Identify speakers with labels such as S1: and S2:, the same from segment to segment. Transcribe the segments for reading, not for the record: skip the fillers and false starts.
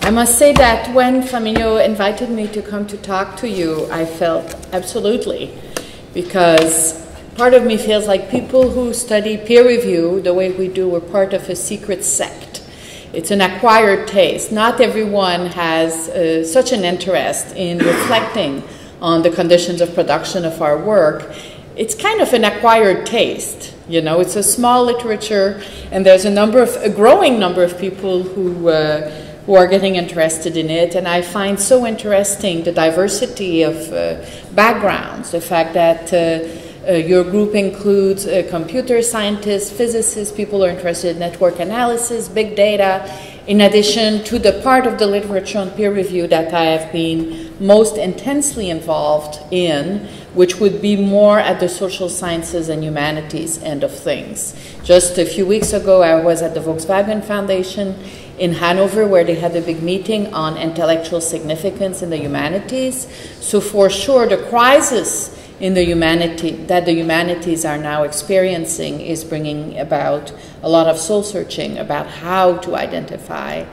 S1: I must say that when Flaminio invited me to come to talk to you, I felt absolutely, because part of me feels like people who study peer review the way we do, we're part of a secret sect. It's an acquired taste. Not everyone has such an interest in reflecting on the conditions of production of our work. It's kind of an acquired taste. You know, it's a small literature, and there's a growing number of people who are getting interested in it. And I find so interesting the diversity of backgrounds, the fact that your group includes computer scientists, physicists, people who are interested in network analysis, big data, in addition to the part of the literature on peer review that I have been most intensely involved in, which would be more at the social sciences and humanities end of things. Just a few weeks ago, I was at the Volkswagen Foundation in Hanover, where they had a big meeting on intellectual significance in the humanities. So for sure, the crisis in the humanities are now experiencing is bringing about a lot of soul searching about how to identify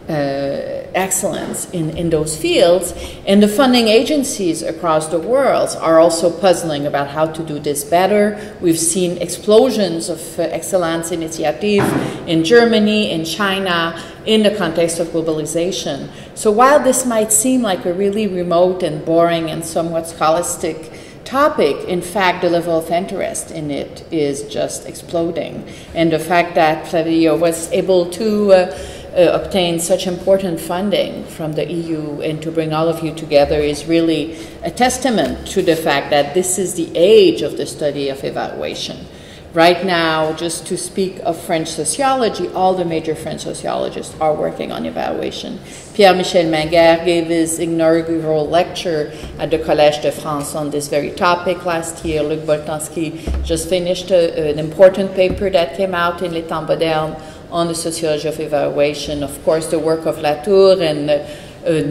S1: excellence in those fields. And the funding agencies across the world are also puzzling about how to do this better. We've seen explosions of excellence initiative in Germany, in China, in the context of globalization. So while this might seem like a really remote and boring and somewhat scholastic topic, in fact, the level of interest in it is just exploding. And the fact that Flavio was able to obtain such important funding from the EU and to bring all of you together is really a testament to the fact that this is the age of the study of evaluation. Right now, just to speak of French sociology, all the major French sociologists are working on evaluation. Pierre-Michel Menguer gave his inaugural lecture at the Collège de France on this very topic last year. Luc Boltanski just finished an important paper that came out in Les Temps Modernes on the sociology of evaluation. Of course, the work of Latour and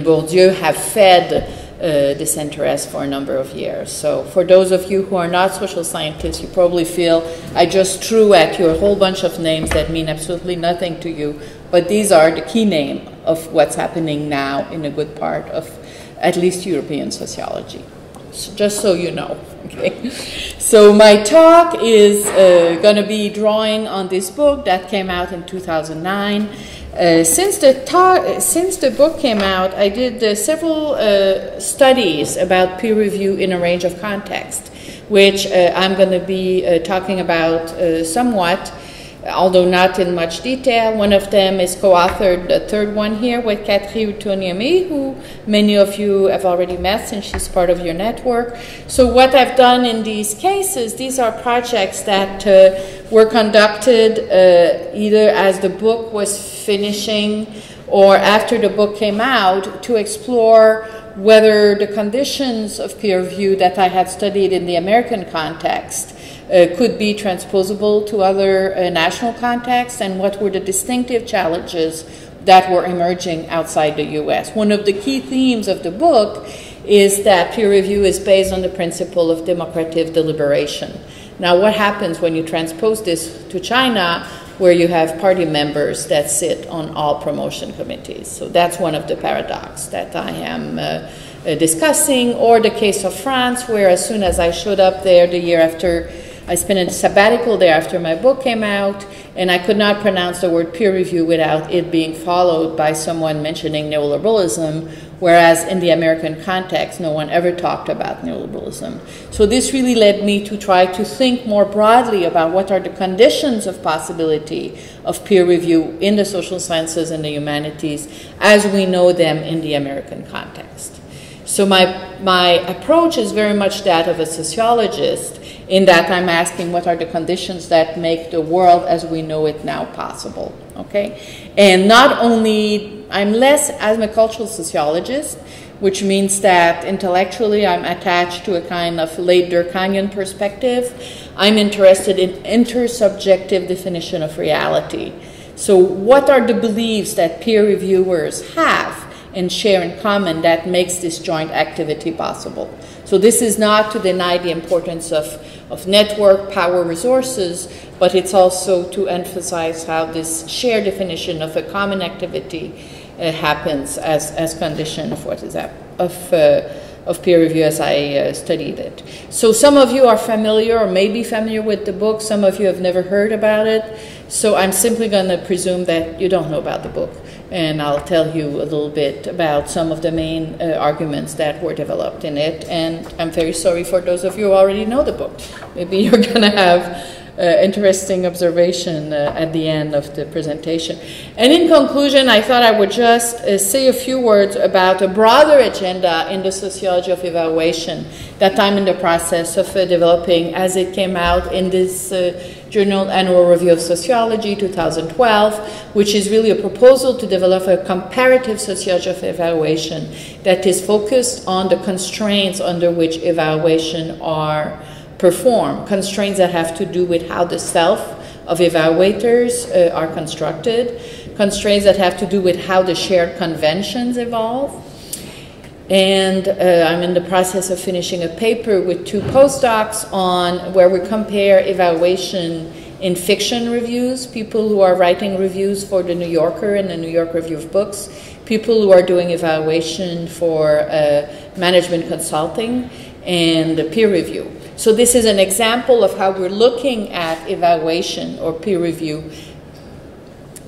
S1: Bourdieu have fed this interest for a number of years. So for those of you who are not social scientists, you probably feel I just threw at you a whole bunch of names that mean absolutely nothing to you, but these are the key names of what's happening now in a good part of at least European sociology. So just so you know. Okay. So my talk is going to be drawing on this book that came out in 2009. Since the book came out, I did several studies about peer review in a range of contexts, which I'm going to be talking about somewhat, although not in much detail. One of them is co-authored, the third one here, with Catherine Utoniemi, who many of you have already met since she's part of your network. So what I've done in these cases, these are projects that were conducted either as the book was finishing or after the book came out to explore whether the conditions of peer review that I had studied in the American context could be transposable to other national contexts, and what were the distinctive challenges that were emerging outside the US. One of the key themes of the book is that peer review is based on the principle of democratic deliberation. Now, what happens when you transpose this to China, where you have party members that sit on all promotion committees? So that's one of the paradoxes that I am discussing. Or the case of France, where as soon as I showed up there the year after, I spent a sabbatical there after my book came out, and I could not pronounce the word peer review without it being followed by someone mentioning neoliberalism, whereas in the American context, no one ever talked about neoliberalism. So this really led me to try to think more broadly about what are the conditions of possibility of peer review in the social sciences and the humanities as we know them in the American context. So my approach is very much that of a sociologist, in that I'm asking what are the conditions that make the world as we know it now possible, okay? And not only, I'm a cultural sociologist, which means that intellectually I'm attached to a kind of late Durkheimian perspective. I'm interested in intersubjective definition of reality. So what are the beliefs that peer reviewers have and share in common that makes this joint activity possible? So this is not to deny the importance of network, power, resources, but it's also to emphasize how this shared definition of a common activity happens as condition of what is of peer review as I studied it. So some of you are familiar or may be familiar with the book. Some of you have never heard about it. So I'm simply going to presume that you don't know about the book. And I'll tell you a little bit about some of the main arguments that were developed in it. And I'm very sorry for those of you who already know the book. Maybe you're going to have interesting observation at the end of the presentation. And in conclusion, I thought I would just say a few words about a broader agenda in the sociology of evaluation that I'm in the process of developing as it came out in this journal Annual Review of Sociology 2012, which is really a proposal to develop a comparative sociology of evaluation that is focused on the constraints under which evaluation are performed, constraints that have to do with how the self of evaluators are constructed, constraints that have to do with how the shared conventions evolve. And I'm in the process of finishing a paper with 2 postdocs on where we compare evaluation in fiction reviews, people who are writing reviews for the New Yorker and the New York Review of Books, people who are doing evaluation for management consulting, and peer review. So this is an example of how we're looking at evaluation or peer review,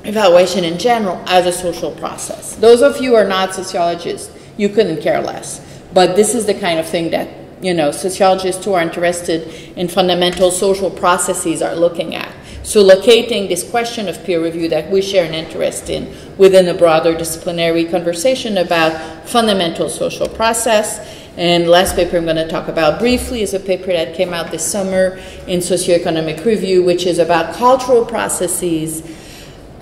S1: evaluation in general, as a social process. Those of you who are not sociologists, you couldn't care less. But this is the kind of thing that, you know, sociologists who are interested in fundamental social processes are looking at. So locating this question of peer review that we share an interest in within a broader disciplinary conversation about fundamental social process. And the last paper I'm going to talk about briefly is a paper that came out this summer in Socioeconomic Review, which is about cultural processes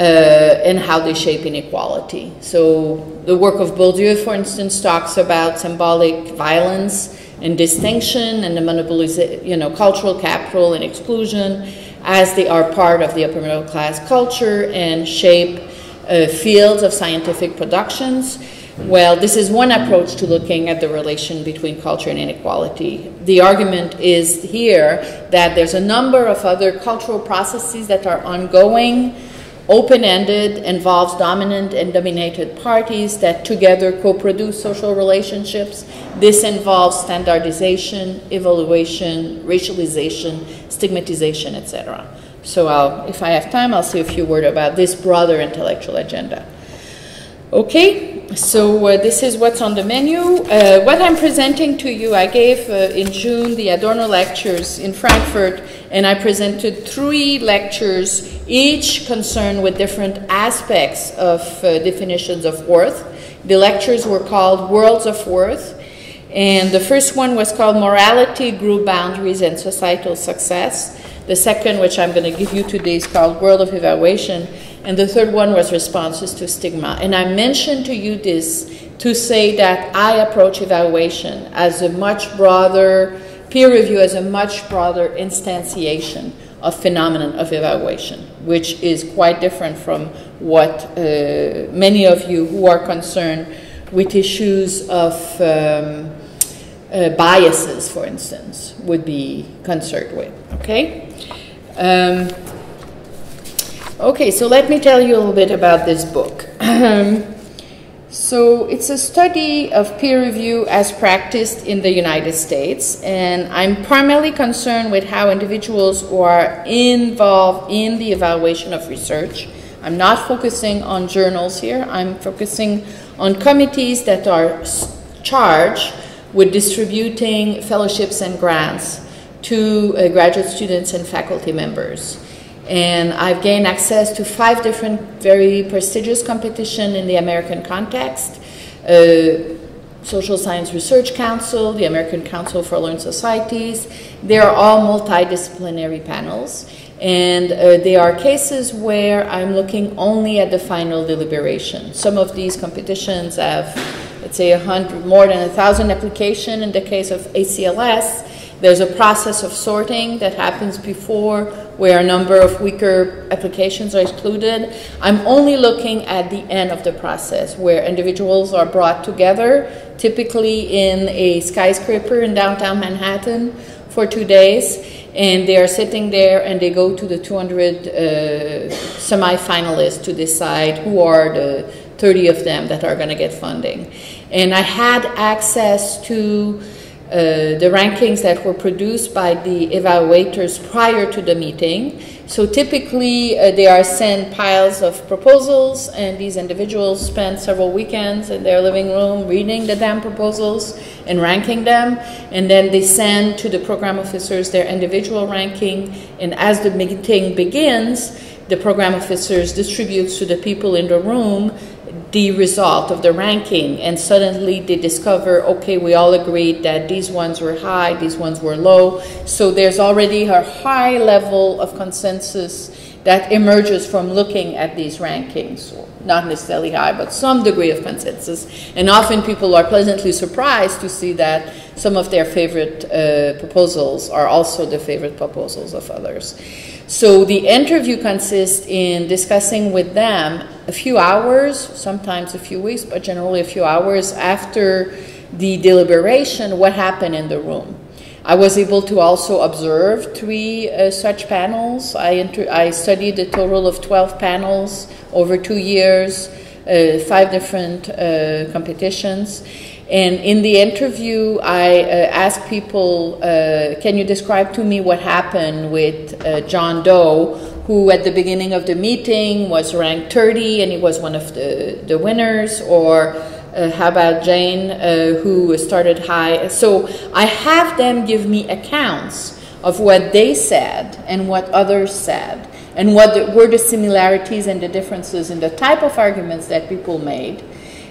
S1: and how they shape inequality. So the work of Bourdieu, for instance, talks about symbolic violence and distinction and the monopolization, you know, cultural capital and exclusion as they are part of the upper middle class culture and shape fields of scientific productions. Well, this is one approach to looking at the relation between culture and inequality. The argument is here that there's a number of other cultural processes that are ongoing, open-ended, involves dominant and dominated parties that together co-produce social relationships. This involves standardization, evaluation, racialization, stigmatization, etc. So if I have time, I'll say a few words about this broader intellectual agenda. Okay, so this is what's on the menu. What I'm presenting to you, I gave in June the Adorno lectures in Frankfurt, and I presented 3 lectures, each concerned with different aspects of definitions of worth. The lectures were called Worlds of Worth, and the first one was called Morality, Group Boundaries, and Societal Success. The second, which I'm going to give you today, is called World of Evaluation. And the third one was Responses to Stigma. And I mentioned to you this to say that I approach evaluation as a much broader, peer review as a much broader instantiation of phenomenon of evaluation, which is quite different from what many of you who are concerned with issues of biases, for instance, would be concerned with, okay? Okay, so let me tell you a little bit about this book. So it's a study of peer review as practiced in the United States, and I'm primarily concerned with how individuals who are involved in the evaluation of research. I'm not focusing on journals here. I'm focusing on committees that are charged with distributing fellowships and grants to graduate students and faculty members. And I've gained access to 5 different very prestigious competitions in the American context. Social Science Research Council, the American Council for Learned Societies. They are all multidisciplinary panels. And there are cases where I'm looking only at the final deliberation. Some of these competitions have, let's say, more than 1,000 applications. In the case of ACLS, there's a process of sorting that happens before where a number of weaker applications are excluded. I'm only looking at the end of the process where individuals are brought together, typically in a skyscraper in downtown Manhattan for 2 days, and they are sitting there and they go to the 200 semi-finalists to decide who are the 30 of them that are going to get funding. And I had access to the rankings that were produced by the evaluators prior to the meeting. So typically they are sent piles of proposals, and these individuals spend several weekends in their living room reading the damn proposals and ranking them, and then they send to the program officers their individual ranking, and as the meeting begins, the program officers distributes to the people in the room the result of the ranking, and suddenly they discover, okay, we all agreed that these ones were high, these ones were low. So there's already a high level of consensus that emerges from looking at these rankings. Not necessarily high, but some degree of consensus. And often people are pleasantly surprised to see that some of their favorite proposals are also the favorite proposals of others. So the interview consists in discussing with them a few hours, sometimes a few weeks, but generally a few hours after the deliberation, what happened in the room. I was able to also observe 3 such panels. I studied a total of 12 panels over 2 years, 5 different competitions. And in the interview, I asked people, can you describe to me what happened with John Doe, who at the beginning of the meeting was ranked 30 and he was one of the winners, or how about Jane, who started high? So I have them give me accounts of what they said and what others said, and what were the similarities and the differences in the type of arguments that people made.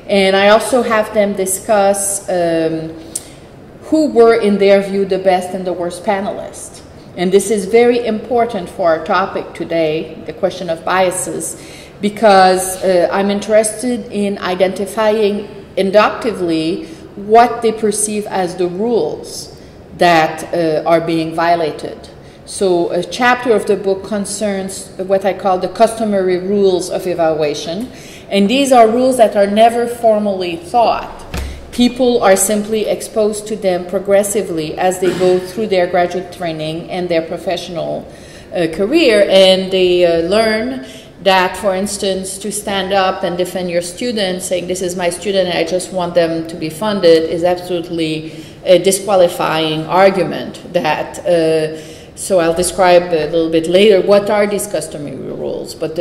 S1: And I also have them discuss who were, in their view, the best and the worst panelists. And this is very important for our topic today, the question of biases, because I'm interested in identifying inductively what they perceive as the rules that are being violated. So a chapter of the book concerns what I call the customary rules of evaluation. And these are rules that are never formally taught. People are simply exposed to them progressively as they go through their graduate training and their professional career, and they learn that, for instance, to stand up and defend your student, saying this is my student and I just want them to be funded, is absolutely a disqualifying argument. So I'll describe a little bit later what are these customary rules. But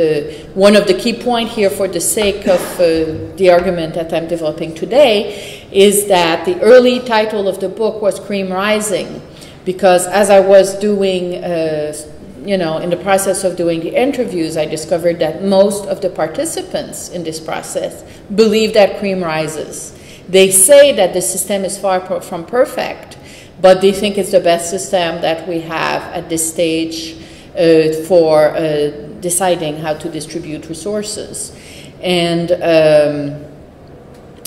S1: one of the key points here, for the sake of the argument that I'm developing today, is that the early title of the book was Cream Rising, because as I was doing, in the process of doing the interviews, I discovered that most of the participants in this process believe that cream rises. They say that the system is far from perfect, but they think it's the best system that we have at this stage for deciding how to distribute resources. And,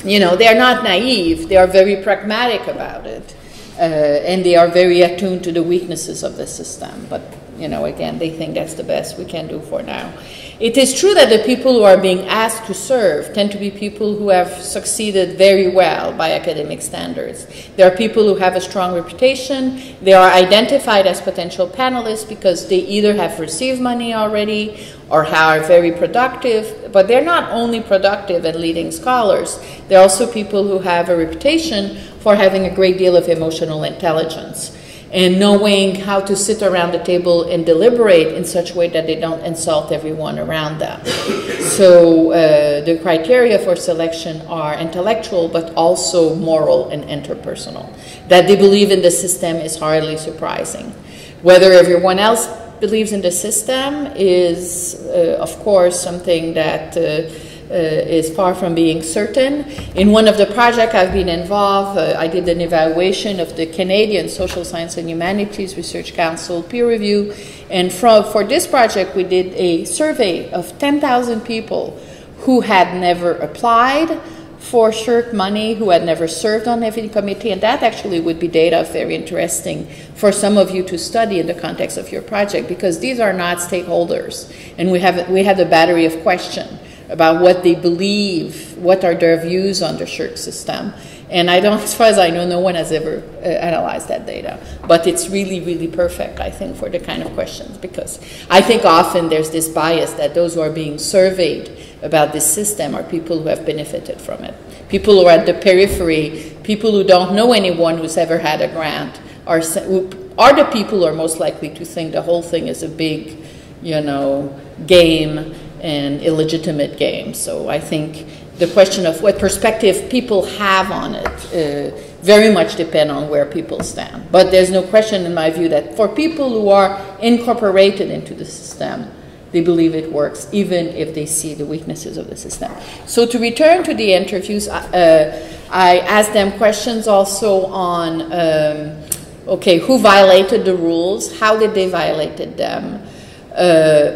S1: they are not naive. They are very pragmatic about it. And they are very attuned to the weaknesses of the system. But, again, they think that's the best we can do for now. It is true that the people who are being asked to serve tend to be people who have succeeded very well by academic standards. There are people who have a strong reputation. They are identified as potential panelists because they either have received money already or are very productive. But they're not only productive and leading scholars. They're also people who have a reputation for having a great deal of emotional intelligence and knowing how to sit around the table and deliberate in such a way that they don't insult everyone around them. So the criteria for selection are intellectual, but also moral and interpersonal. That they believe in the system is hardly surprising. Whether everyone else believes in the system is, of course, something that is far from being certain. In one of the projects I've been involved, I did an evaluation of the Canadian Social Science and Humanities Research Council peer review, and for this project we did a survey of 10,000 people who had never applied for SSHRC money, who had never served on any committee, and that actually would be data very interesting for some of you to study in the context of your project, because these are not stakeholders, and we had a battery of questions about what they believe, what are their views on the SSHRC system. And I don't, as far as I know, no one has ever analyzed that data. But it's really, really perfect, I think, for the kind of questions, because I think often there's this bias that those who are being surveyed about this system are people who have benefited from it. People who are at the periphery, people who don't know anyone who's ever had a grant, are the people who are most likely to think the whole thing is a big, you know, game and illegitimate game. So I think the question of what perspective people have on it very much depend on where people stand. But there's no question in my view that for people who are incorporated into the system, they believe it works, even if they see the weaknesses of the system. So to return to the interviews, I asked them questions also on, okay, who violated the rules, how did they violate them,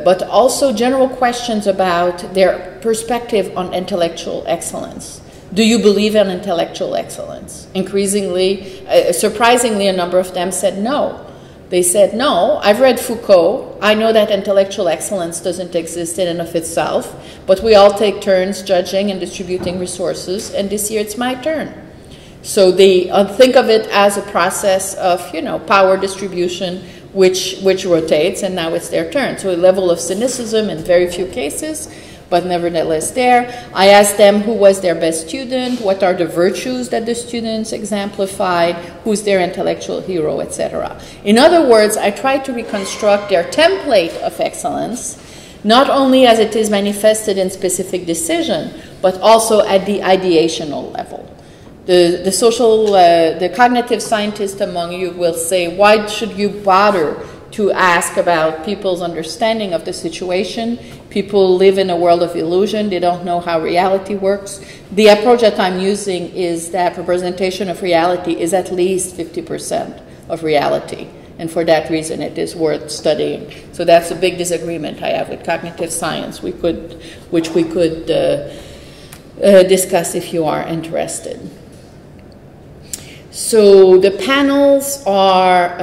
S1: but also general questions about their perspective on intellectual excellence. Do you believe in intellectual excellence? Increasingly, surprisingly, a number of them said no. They said, no, I've read Foucault. I know that intellectual excellence doesn't exist in and of itself, but we all take turns judging and distributing resources, and this year it's my turn. So they think of it as a process of, you know, power distribution, which rotates, and now it's their turn. So a level of cynicism in very few cases, but nevertheless there. I asked them who was their best student, what are the virtues that the students exemplified, who's their intellectual hero, etc. In other words, I tried to reconstruct their template of excellence, not only as it is manifested in specific decision, but also at the ideational level. The cognitive scientist among you will say, why should you bother to ask about people's understanding of the situation? People live in a world of illusion. They don't know how reality works. The approach that I'm using is that representation of reality is at least 50% of reality. And for that reason, it is worth studying. So that's a big disagreement I have with cognitive science, which we could discuss if you are interested. So the panels are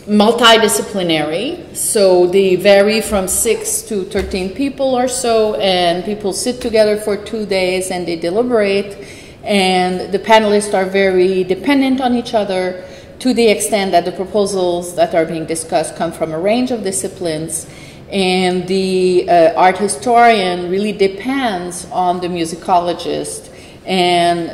S1: multidisciplinary, so they vary from 6 to 13 people or so, and people sit together for 2 days and they deliberate, and the panelists are very dependent on each other to the extent that the proposals that are being discussed come from a range of disciplines, and the art historian really depends on the musicologist and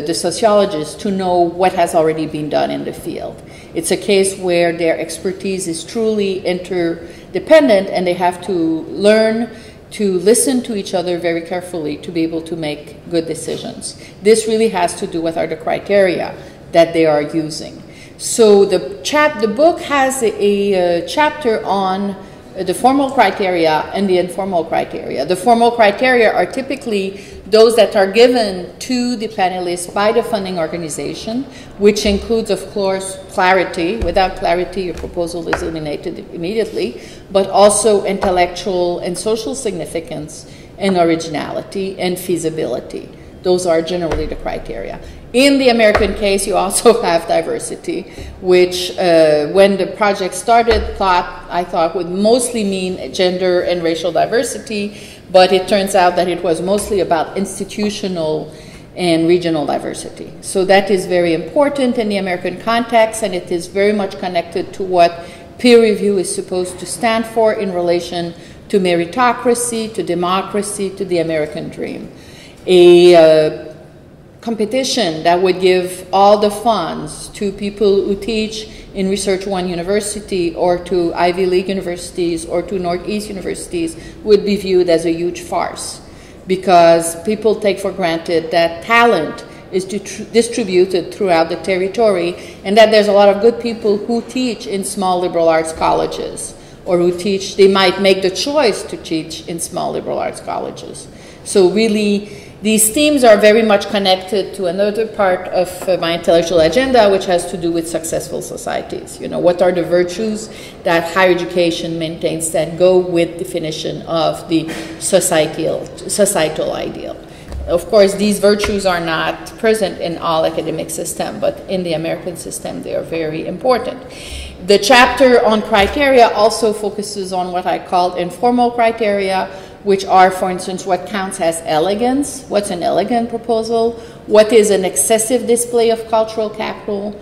S1: the sociologist to know what has already been done in the field. It's a case where their expertise is truly interdependent, and they have to learn to listen to each other very carefully to be able to make good decisions. This really has to do with the criteria that they are using. So the book has a chapter on the formal criteria and the informal criteria. The formal criteria are typically those that are given to the panelists by the funding organization, which includes, of course, clarity. Without clarity, your proposal is eliminated immediately, but also intellectual and social significance and originality and feasibility. Those are generally the criteria. In the American case, you also have diversity, which when the project started, I thought would mostly mean gender and racial diversity, but it turns out that it was mostly about institutional and regional diversity. So that is very important in the American context, and it is very much connected to what peer review is supposed to stand for in relation to meritocracy, to democracy, to the American dream. A competition that would give all the funds to people who teach in Research One University or to Ivy League universities or to Northeast universities would be viewed as a huge farce, because people take for granted that talent is distributed throughout the territory, and that there's a lot of good people who teach in small liberal arts colleges, or who teach, they might make the choice to teach in small liberal arts colleges. So really, these themes are very much connected to another part of my intellectual agenda, which has to do with successful societies. You know, what are the virtues that higher education maintains that go with definition of the societal ideal? Of course, these virtues are not present in all academic systems, but in the American system, they are very important. The chapter on criteria also focuses on what I call informal criteria, which are, for instance, what counts as elegance, what's an elegant proposal, what is an excessive display of cultural capital,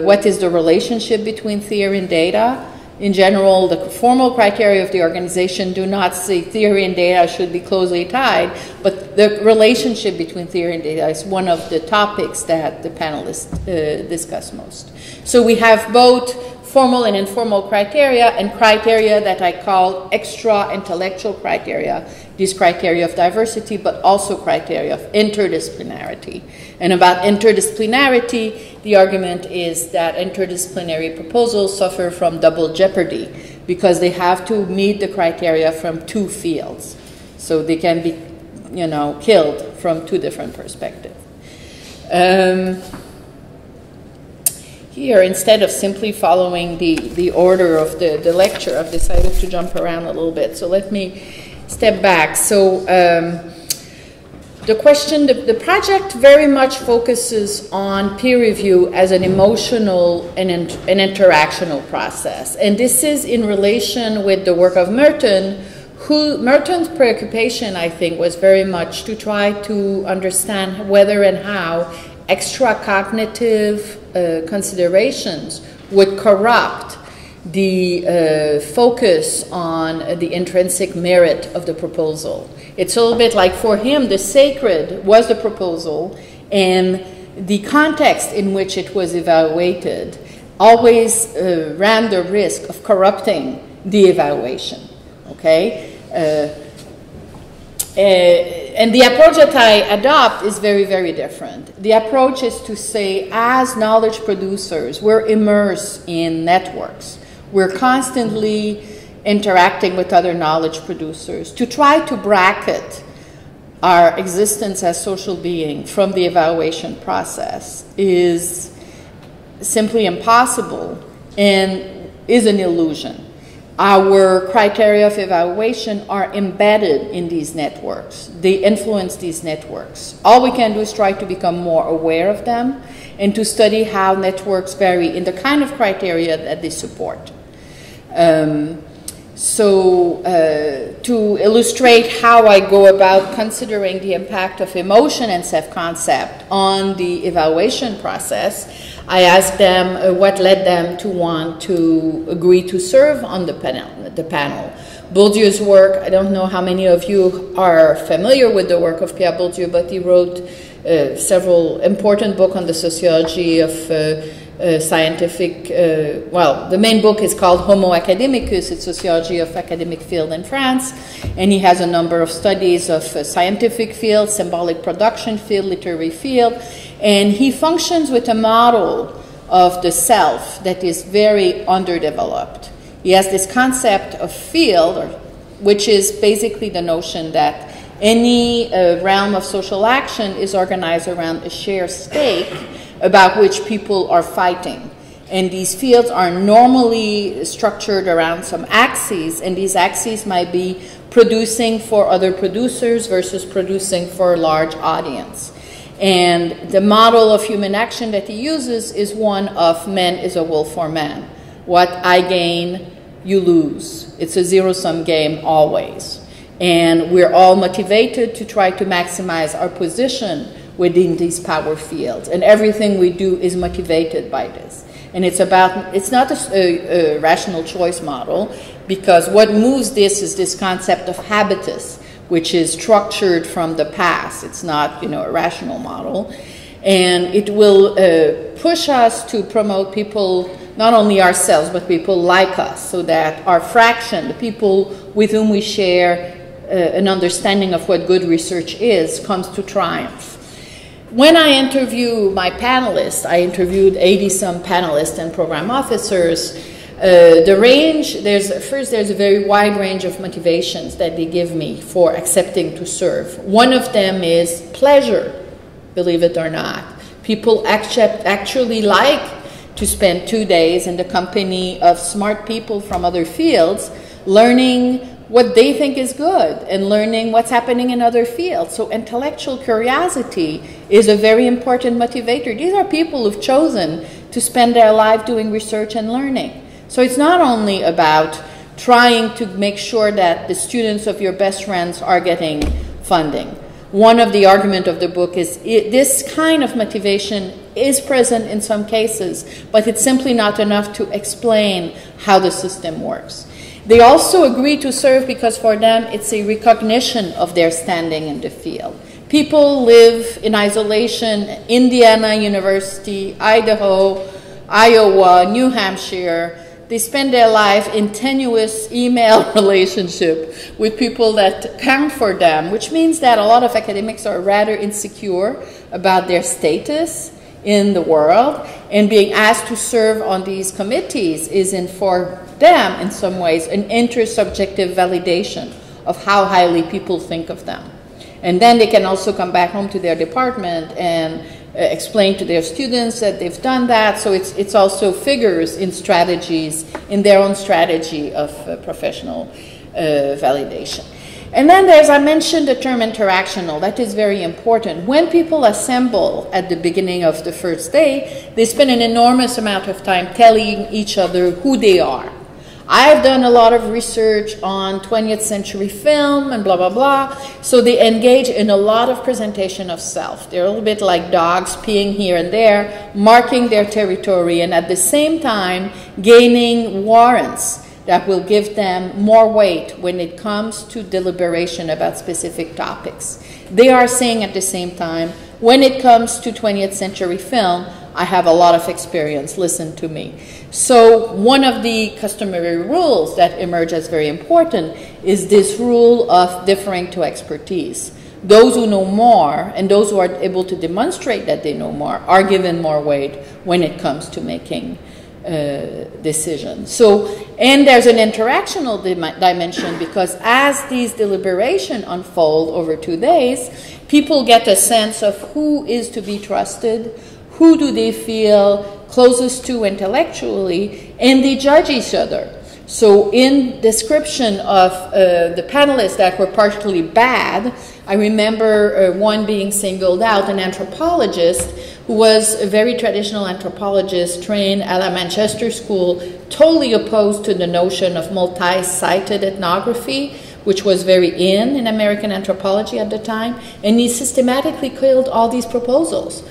S1: what is the relationship between theory and data. In general, the formal criteria of the organization do not say theory and data should be closely tied, but the relationship between theory and data is one of the topics that the panelists discuss most. So we have both formal and informal criteria, and criteria that I call extra intellectual criteria, these criteria of diversity, but also criteria of interdisciplinarity. And about interdisciplinarity, the argument is that interdisciplinary proposals suffer from double jeopardy because they have to meet the criteria from two fields. So they can be, you know, killed from two different perspectives. Here, instead of simply following the order of the lecture, I've decided to jump around a little bit. So let me step back. So the question, the project very much focuses on peer review as an emotional and an interactional process. And this is in relation with the work of Merton, Merton's preoccupation, I think, was very much to try to understand whether and how extra cognitive considerations would corrupt the focus on the intrinsic merit of the proposal. It's a little bit like, for him, the sacred was the proposal, and the context in which it was evaluated always ran the risk of corrupting the evaluation, okay? And the approach that I adopt is very, very different. The approach is to say, as knowledge producers, we're immersed in networks. We're constantly interacting with other knowledge producers. To try to bracket our existence as social beings from the evaluation process is simply impossible and is an illusion. Our criteria of evaluation are embedded in these networks. They influence these networks. All we can do is try to become more aware of them and to study how networks vary in the kind of criteria that they support. To illustrate how I go about considering the impact of emotion and self-concept on the evaluation process, I asked them what led them to want to agree to serve on the panel. Bourdieu's work, I don't know how many of you are familiar with the work of Pierre Bourdieu, but he wrote several important books on the sociology of scientific, well, the main book is called Homo Academicus, it's sociology of academic field in France, and he has a number of studies of scientific field, symbolic production field, literary field, and he functions with a model of the self that is very underdeveloped. He has this concept of field, which is basically the notion that any realm of social action is organized around a shared stake about which people are fighting. And these fields are normally structured around some axes, and these axes might be producing for other producers versus producing for a large audience. And the model of human action that he uses is one of man is a wolf for man. What I gain, you lose. It's a zero-sum game always. And we're all motivated to try to maximize our position within these power fields. And everything we do is motivated by this. And it's not a rational choice model, because what moves this is this concept of habitus, which is structured from the past. It's not, a rational model. And it will push us to promote people, not only ourselves, but people like us, so that our fraction, the people with whom we share an understanding of what good research is, comes to triumph. When I interview my panelists, I interviewed 80-some panelists and program officers. The range, there's a very wide range of motivations that they give me for accepting to serve. One of them is pleasure, believe it or not. People actually like to spend 2 days in the company of smart people from other fields, learning what they think is good and learning what's happening in other fields. So intellectual curiosity is a very important motivator. These are people who've chosen to spend their life doing research and learning. So it's not only about trying to make sure that the students of your best friends are getting funding. One of the arguments of the book is this kind of motivation is present in some cases, but it's simply not enough to explain how the system works. They also agree to serve because for them it's a recognition of their standing in the field. People live in isolation, Indiana University, Idaho, Iowa, New Hampshire. They spend their life in tenuous email relationship with people that count for them, which means that a lot of academics are rather insecure about their status in the world, and being asked to serve on these committees is for them, in some ways, an intersubjective validation of how highly people think of them. And then they can also come back home to their department and explain to their students that they've done that. So it's also figures in strategies, in their own strategy of professional validation. And then there's, I mentioned the term interactional. That is very important. When people assemble at the beginning of the first day, they spend an enormous amount of time telling each other who they are. I've done a lot of research on 20th century film and blah, blah, blah. So they engage in a lot of presentation of self. They're a little bit like dogs peeing here and there, marking their territory, and at the same time gaining warrants that will give them more weight when it comes to deliberation about specific topics. They are saying at the same time, when it comes to 20th century film, I have a lot of experience, listen to me. So one of the customary rules that emerge as very important is this rule of deferring to expertise. Those who know more and those who are able to demonstrate that they know more are given more weight when it comes to making decisions. So, and there's an interactional dimension, because as these deliberations unfold over 2 days, people get a sense of who is to be trusted, who do they feel closest to intellectually, and they judge each other. So in description of the panelists that were particularly bad, I remember one being singled out, an anthropologist who was a very traditional anthropologist trained at a Manchester school, totally opposed to the notion of multi-sited ethnography, which was very in American anthropology at the time, and he systematically killed all these proposals.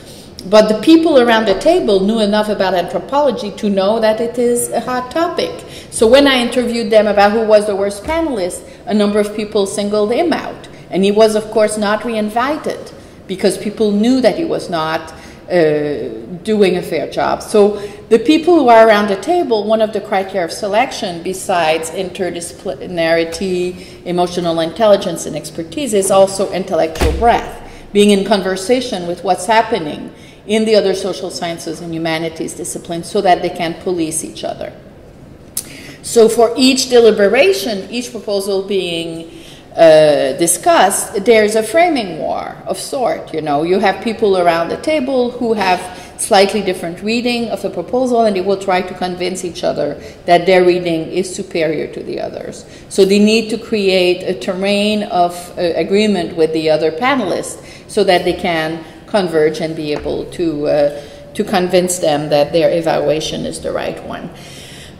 S1: But the people around the table knew enough about anthropology to know that it is a hot topic. So when I interviewed them about who was the worst panelist, a number of people singled him out. And he was, of course, not reinvited because people knew that he was not doing a fair job. So the people who are around the table, one of the criteria of selection, besides interdisciplinarity, emotional intelligence, and expertise, is also intellectual breadth, being in conversation with what's happening in the other social sciences and humanities disciplines so that they can police each other. So for each deliberation, each proposal being discussed, there's a framing war of sort. You know, you have people around the table who have slightly different reading of a proposal, and they will try to convince each other that their reading is superior to the others. So they need to create a terrain of agreement with the other panelists so that they can converge and be able to convince them that their evaluation is the right one.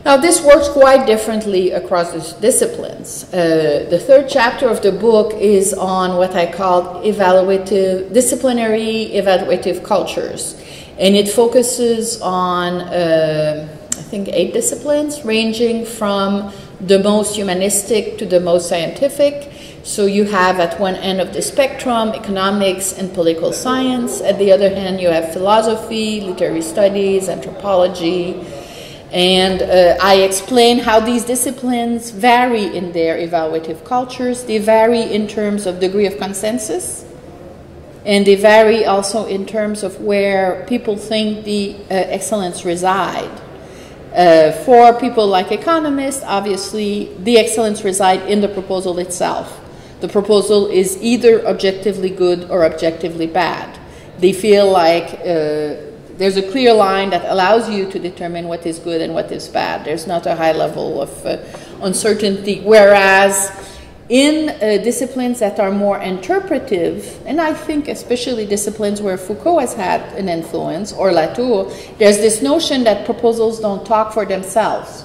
S1: Now, this works quite differently across the disciplines. The third chapter of the book is on what I call disciplinary evaluative cultures. And it focuses on, I think, 8 disciplines, ranging from the most humanistic to the most scientific. So you have at one end of the spectrum economics and political science. At the other hand, you have philosophy, literary studies, anthropology. And I explain how these disciplines vary in their evaluative cultures. They vary in terms of degree of consensus, and they vary also in terms of where people think the excellence reside. For people like economists, obviously, the excellence resides in the proposal itself. The proposal is either objectively good or objectively bad. They feel like there's a clear line that allows you to determine what is good and what is bad. There's not a high level of uncertainty. Whereas in disciplines that are more interpretive, and I think especially disciplines where Foucault has had an influence, or Latour, there's this notion that proposals don't talk for themselves,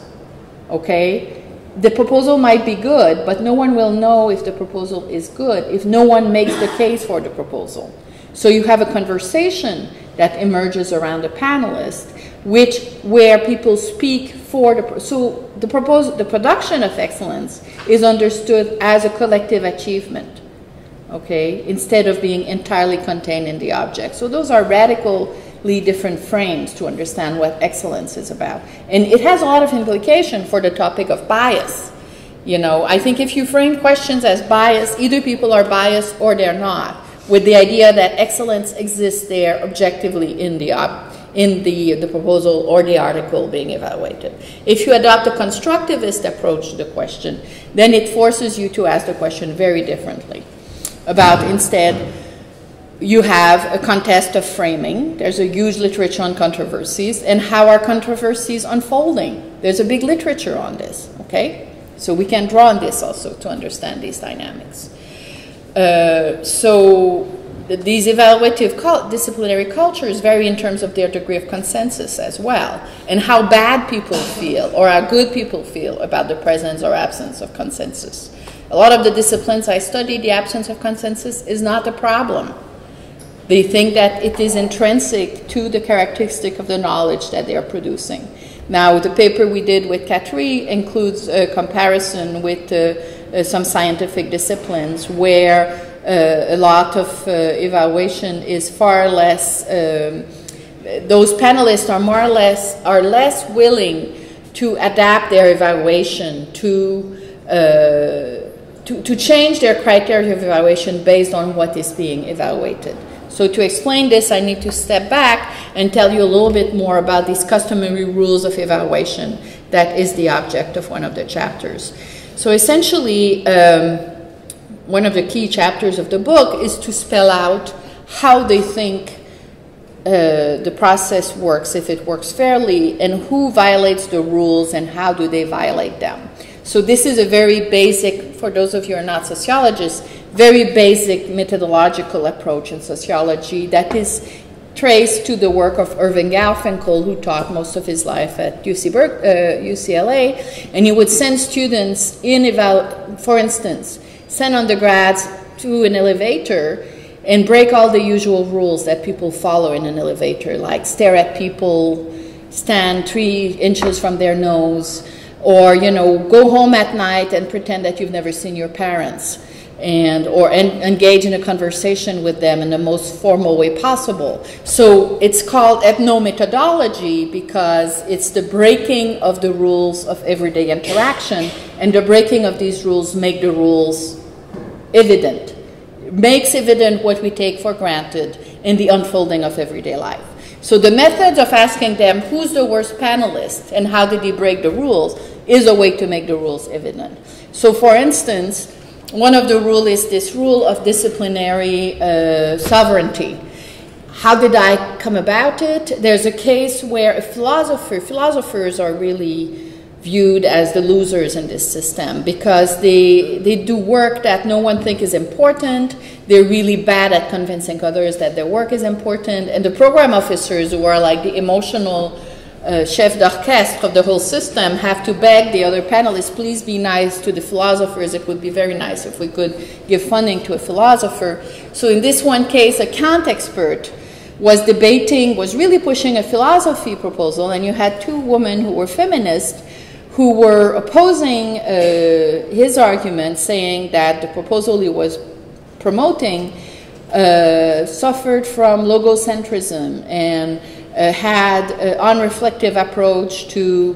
S1: okay? the proposal might be good, but no one will know if the proposal is good if no one makes the case for the proposal. So you have a conversation that emerges around the panelist, where people speak for the, so the production of excellence is understood as a collective achievement, okay, instead of being entirely contained in the object. So those are radically different frames to understand what excellence is about. And it has a lot of implication for the topic of bias. You know, I think if you frame questions as bias, either people are biased or they're not, with the idea that excellence exists there objectively in the proposal or the article being evaluated. If you adopt a constructivist approach to the question, then it forces you to ask the question very differently. About instead, you have a contest of framing. There's a huge literature on controversies, and how are controversies unfolding? There's a big literature on this, okay? So we can draw on this also to understand these dynamics. So these evaluative disciplinary cultures vary in terms of their degree of consensus as well, and how bad people feel or how good people feel about the presence or absence of consensus. A lot of the disciplines I study, the absence of consensus is not a problem. They think that it is intrinsic to the characteristic of the knowledge that they are producing. Now, the paper we did with Katri includes a comparison with some scientific disciplines where a lot of evaluation is far less, those panelists are less willing to adapt their evaluation to change their criteria of evaluation based on what is being evaluated. So to explain this, I need to step back and tell you a little bit more about these customary rules of evaluation that is the object of one of the chapters. So essentially, one of the key chapters of the book is to spell out how they think the process works, if it works fairly, and who violates the rules and how do they violate them. So this is a very basic, for those of you who are not sociologists, very basic methodological approach in sociology that is traced to the work of Irving Garfinkel, who taught most of his life at UCLA, and he would send students for instance, send undergrads to an elevator and break all the usual rules that people follow in an elevator, like stare at people, stand 3 inches from their nose, or, you know, go home at night and pretend that you've never seen your parents, or engage in a conversation with them in the most formal way possible. So it's called ethnomethodology because it's the breaking of the rules of everyday interaction, and the breaking of these rules make the rules evident. It makes evident what we take for granted in the unfolding of everyday life. So the methods of asking them who's the worst panelist and how did he break the rules is a way to make the rules evident. So for instance, one of the rules is this rule of disciplinary sovereignty. How did I come about it? There's a case where philosophers are really viewed as the losers in this system because they do work that no one thinks is important. They're really bad at convincing others that their work is important. And the program officers, who are like the emotional chef d'orchestre of the whole system, have to beg the other panelists, please be nice to the philosophers. It would be very nice if we could give funding to a philosopher. So in this one case, a Kant expert was really pushing a philosophy proposal, and you had 2 women who were feminists who were opposing his argument, saying that the proposal he was promoting suffered from logocentrism and had an unreflective approach to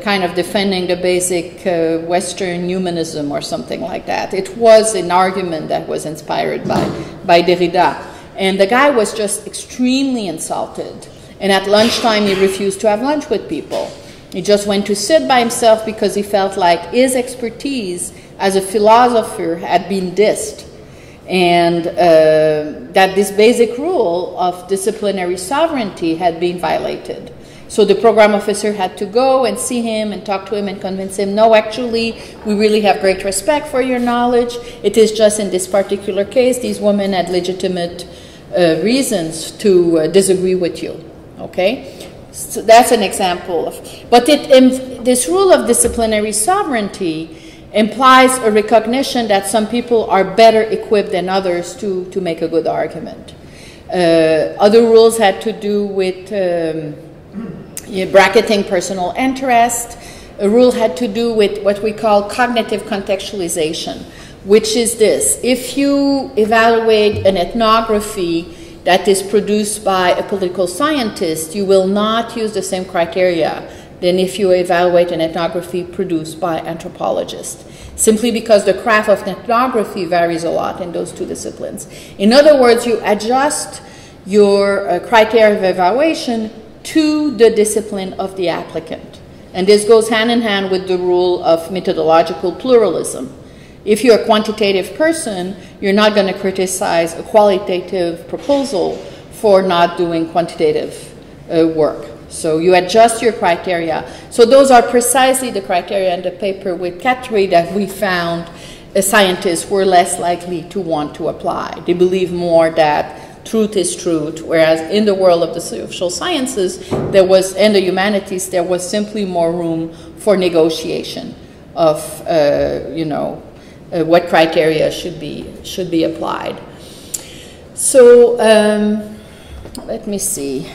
S1: kind of defending the basic Western humanism or something like that. It was an argument that was inspired by Derrida. And the guy was just extremely insulted. And at lunchtime, he refused to have lunch with people. He just went to sit by himself because he felt like his expertise as a philosopher had been dissed. And that this basic rule of disciplinary sovereignty had been violated. So the program officer had to go and see him and talk to him and convince him, no, actually, we really have great respect for your knowledge. It is just in this particular case, these women had legitimate reasons to disagree with you, okay? So that's an example of, but this rule of disciplinary sovereignty implies a recognition that some people are better equipped than others to make a good argument. Other rules had to do with bracketing personal interest. A rule had to do with what we call cognitive contextualization, which is this: if you evaluate an ethnography that is produced by a political scientist, you will not use the same criteria than if you evaluate an ethnography produced by anthropologists, simply because the craft of ethnography varies a lot in those two disciplines. In other words, you adjust your criteria of evaluation to the discipline of the applicant. And this goes hand in hand with the rule of methodological pluralism. If you're a quantitative person, you're not going to criticize a qualitative proposal for not doing quantitative work. So you adjust your criteria. So those are precisely the criteria in the paper with Katri that we found scientists were less likely to want to apply. They believe more that truth is truth, whereas in the world of the social sciences and the humanities, there was simply more room for negotiation of, what criteria should be applied. So let me see.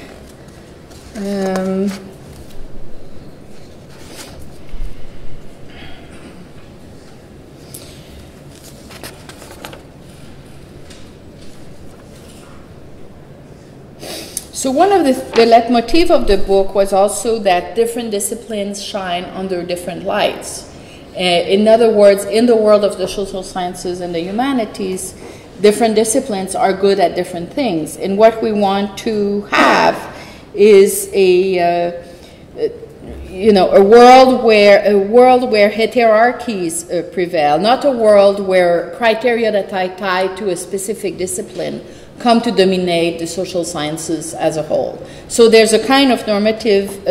S1: So one of the leitmotif of the book was also that different disciplines shine under different lights. In other words, in the world of the social sciences and the humanities, different disciplines are good at different things. And what we want to have is a world where hierarchies prevail, not a world where criteria that are tied to a specific discipline come to dominate the social sciences as a whole. So there's a kind of normative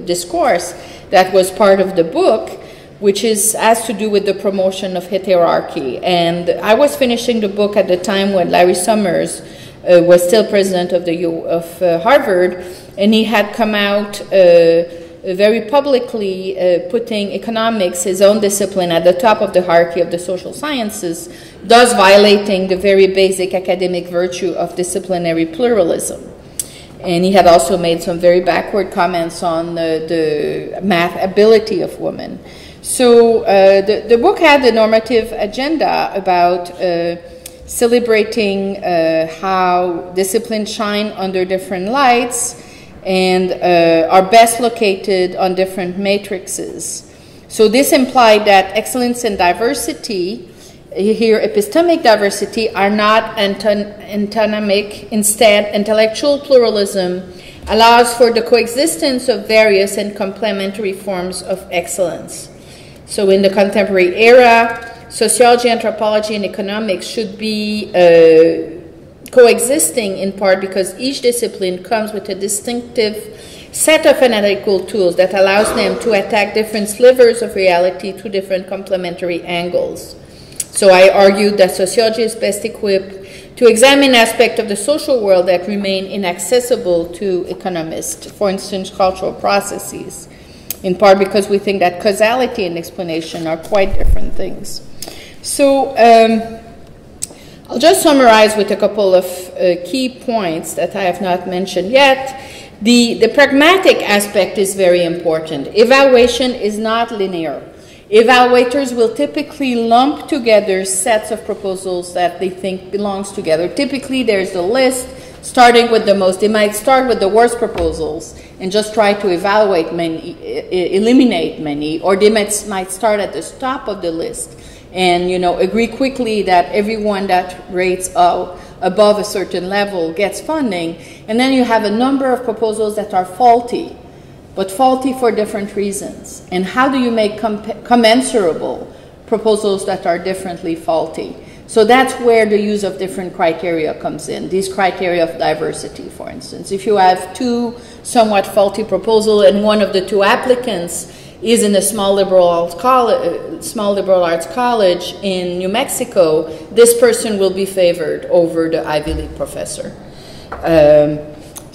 S1: discourse that was part of the book, which has to do with the promotion of hierarchy. And I was finishing the book at the time when Larry Summers was still president of Harvard, and he had come out very publicly putting economics, his own discipline, at the top of the hierarchy of the social sciences, thus violating the very basic academic virtue of disciplinary pluralism. And he had also made some very backward comments on the math ability of women. So the book had a normative agenda about celebrating how disciplines shine under different lights and are best located on different matrices. So this implied that excellence and diversity, here epistemic diversity, are not antonymic. Instead, intellectual pluralism allows for the coexistence of various and complementary forms of excellence. So in the contemporary era, sociology, anthropology, and economics should be coexisting in part because each discipline comes with a distinctive set of analytical tools that allows them to attack different slivers of reality through different complementary angles. So I argued that sociology is best equipped to examine aspects of the social world that remain inaccessible to economists, for instance, cultural processes, in part because we think that causality and explanation are quite different things. So I'll just summarize with a couple of key points that I have not mentioned yet. The pragmatic aspect is very important. Evaluation is not linear. Evaluators will typically lump together sets of proposals that they think belongs together. Typically, there's a list starting with the most. They might start with the worst proposals and just try to evaluate many, eliminate many, or they might start at the top of the list and agree quickly that everyone that rates above a certain level gets funding, and then you have a number of proposals that are faulty, but faulty for different reasons. And how do you make commensurable proposals that are differently faulty? So that's where the use of different criteria comes in. These criteria of diversity, for instance. If you have two somewhat faulty proposals and one of the two applicants is in a small liberal arts college in New Mexico, this person will be favored over the Ivy League professor.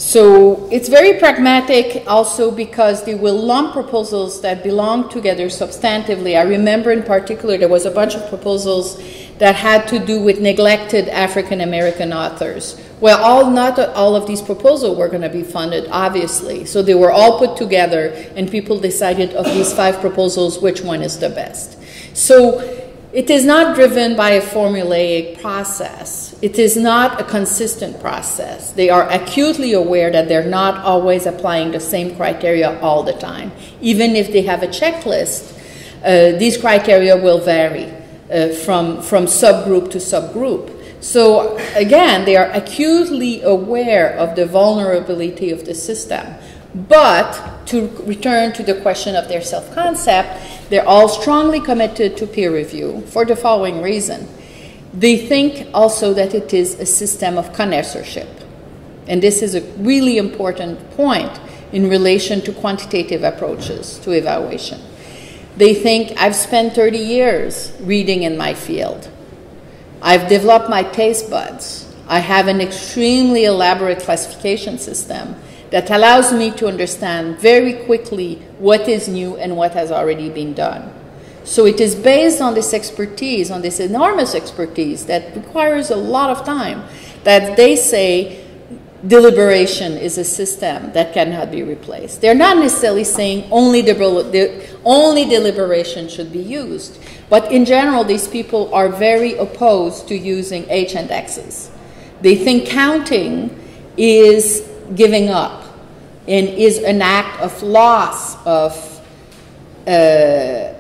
S1: So it's very pragmatic also because they will lump proposals that belong together substantively. I remember in particular there was a bunch of proposals that had to do with neglected African American authors. Well, not all of these proposals were going to be funded, obviously. So they were all put together and people decided of these 5 proposals which one is the best. So it is not driven by a formulaic process. It is not a consistent process. They are acutely aware that they're not always applying the same criteria all the time. Even if they have a checklist, these criteria will vary from subgroup to subgroup. So again, they are acutely aware of the vulnerability of the system. But to return to the question of their self-concept, they're all strongly committed to peer review for the following reason. They think also that it is a system of connoisseurship. And this is a really important point in relation to quantitative approaches to evaluation. They think, I've spent 30 years reading in my field. I've developed my taste buds. I have an extremely elaborate classification system that allows me to understand very quickly what is new and what has already been done. So it is based on this expertise, on this enormous expertise that requires a lot of time, that they say deliberation is a system that cannot be replaced. They're not necessarily saying only deliberation should be used, but in general, these people are very opposed to using H and X's. They think counting is giving up and is an act of loss of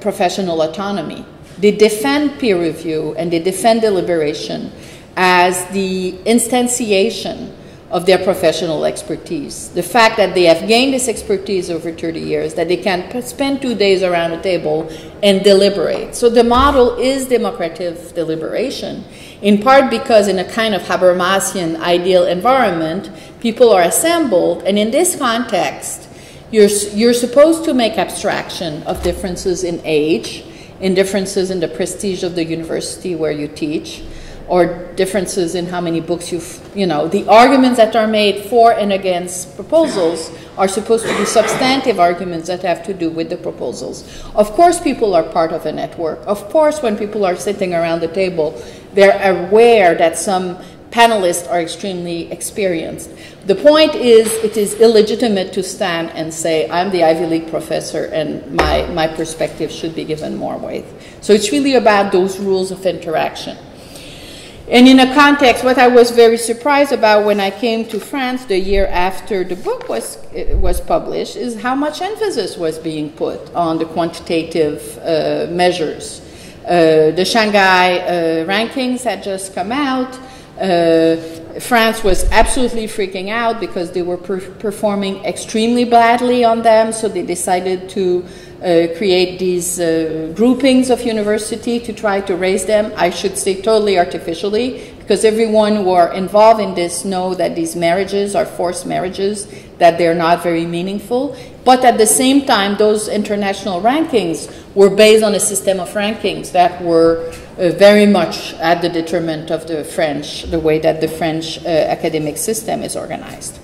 S1: professional autonomy. They defend peer review and they defend deliberation as the instantiation of their professional expertise. The fact that they have gained this expertise over 30 years, that they can spend 2 days around a table and deliberate. So the model is democratic deliberation, in part because in a kind of Habermasian ideal environment, people are assembled, and in this context, you're supposed to make abstraction of differences in age, in differences in the prestige of the university where you teach, or differences in how many books the arguments that are made for and against proposals are supposed to be substantive arguments that have to do with the proposals. Of course, people are part of a network. Of course, when people are sitting around the table, they're aware that some panelists are extremely experienced. The point is, it is illegitimate to stand and say, I'm the Ivy League professor and my perspective should be given more weight. So it's really about those rules of interaction. And in a context, what I was very surprised about when I came to France the year after the book was published is how much emphasis was being put on the quantitative measures. The Shanghai rankings had just come out. France was absolutely freaking out because they were performing extremely badly on them, so they decided to create these groupings of university to try to raise them. I should say totally artificially, because everyone who are involved in this know that these marriages are forced marriages, that they're not very meaningful. But at the same time, those international rankings were based on a system of rankings that were very much at the detriment of the French, the way that the French academic system is organized.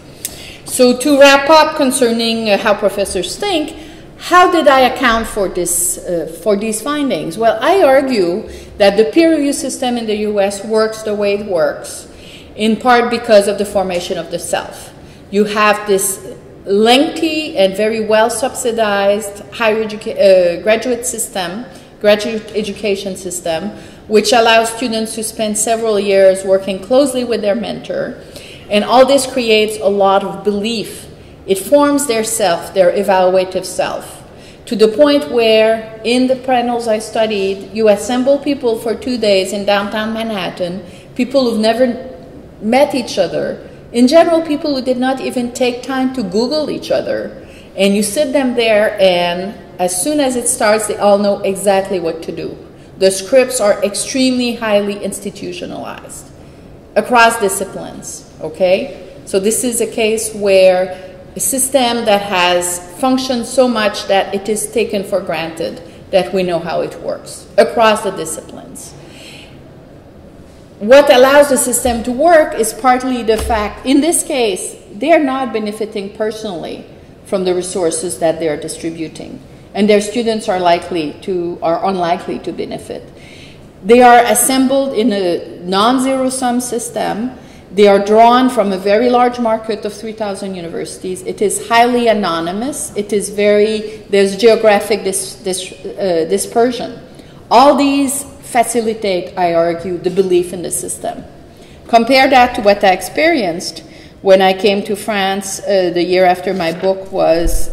S1: So to wrap up concerning how professors think, how did I account for this, for these findings? Well, I argue that the peer review system in the US works the way it works, in part because of the formation of the self. You have this lengthy and very well subsidized graduate education system, which allows students to spend several years working closely with their mentor. And all this creates a lot of belief. It forms their self, their evaluative self, to the point where in the panels I studied, you assemble people for 2 days in downtown Manhattan, people who've never met each other, in general, people who did not even take time to Google each other, and you sit them there, and as soon as it starts, they all know exactly what to do. The scripts are extremely highly institutionalized across disciplines, okay? So this is a case where a system that has functioned so much that it is taken for granted that we know how it works across the disciplines. what allows the system to work is partly the fact, in this case, they are not benefiting personally from the resources that they are distributing, and their students are unlikely to benefit. They are assembled in a non-zero-sum system. They are drawn from a very large market of 3,000 universities. It is highly anonymous. There's geographic dispersion. All these facilitate, I argue, the belief in the system. Compare that to what I experienced when I came to France the year after my book was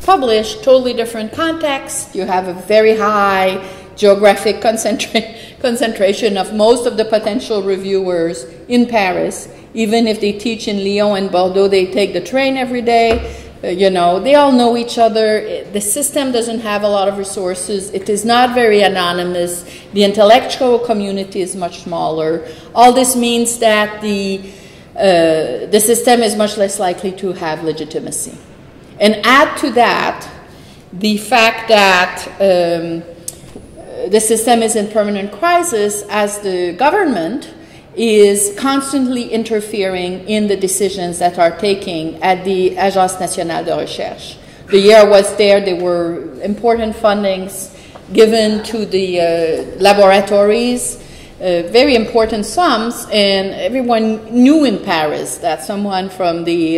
S1: published. Totally different context. You have a very high geographic concentration of most of the potential reviewers in Paris. Even if they teach in Lyon and Bordeaux, they take the train every day. They all know each other. The system doesn't have a lot of resources. It is not very anonymous. The intellectual community is much smaller. All this means that the system is much less likely to have legitimacy. And add to that the fact that the system is in permanent crisis as the government is constantly interfering in the decisions that are taken at the Agence Nationale de Recherche. The year I was there were important fundings given to the laboratories, very important sums, and everyone knew in Paris that someone from the